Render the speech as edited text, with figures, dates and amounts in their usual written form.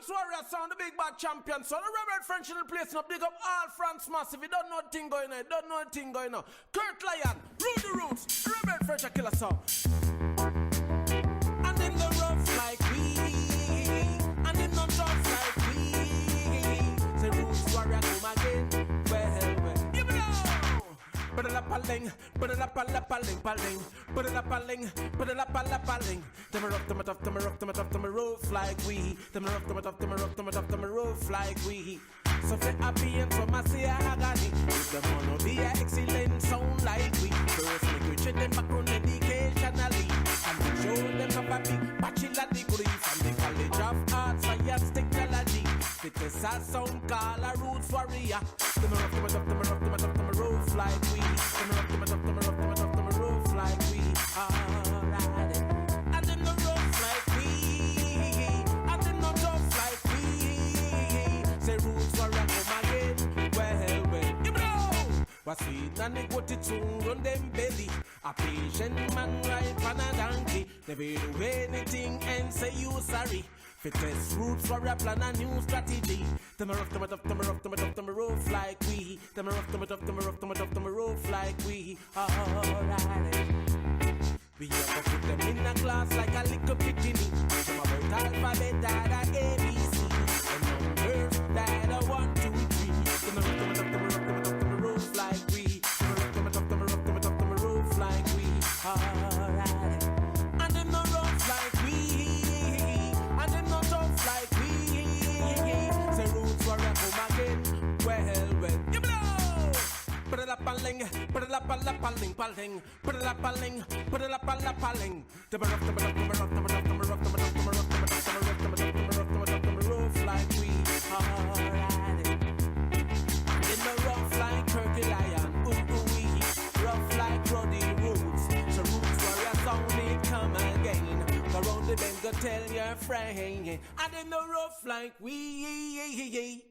Roots Warrior Sound, the big bad champion. So the Rebel French in the place now. Big up all France massive. You don't know nothing going on. Don't know nothing going on. Kurt Lion, Rude the Roots, Rebel French a killer song. And in the rough like we, and in the tough like we. The Roots Warrior come again. Well, give me now. Put it up a ling, put it up a ling, put it up a ling, put it up a ling. Them a rough, them a tough, them a rough, them a tough, them a rough like we. Them a rough, them a tough, them a rough, them a tough, them a rough like we. So fit happy and so my say agony. If them wanna be a excellent sound like we. First make we treat them background educationally. And we show them have a big bachelor degree from the College of Arts, Science, Technology. Fit this a sound called a Roots Warrior. Them a rough, them a tough, them a rough, them a tough, them a rough like we. Them a rough, them a tough, them a rough, them a tough, them a rough like we. Alright. And them no rough like we. And them no tough like we. Say Roots Warrior come again. Well, you know. What's sweet and they go to tune on them belly. A patient man ride on a donkey. Never do anything and say you sorry. Fit test Roots Warrior plan a new strategy. Them a rough, them a tough, them a rough, them a tough, them a rough like we. Them a rough, them a tough, them a rough, them a tough, them a rough like we. Alright. We have to put them in a class like a little bikini. Them about alphabet that a ABC. And numbers that a 1, 2, 3. Them a rough, them a tough, them a rough, them a tough, them a rough like we. Them a rough, them a tough, them a rough, them a tough, them a rough like we. Alright. And them no rough like we. And them no tough like we. Say Roots Warrior come again. Well, you know. Put it up a ling, put it up a ling, paling. Put it up a ling, put it up a ling. Them a rough, them a rough, them a rough, them a rough, them a rough, them a rough, them a rough, them a rough, them a rough, them a rough, them a rough, them a rough like we. Alright. Them no rough like Heartical Lion, ooh-wee. Rough like Ruddy Roots. So Roots Warrior Sound it come again. Go round the bend, go tell your friend. And them no rough like we.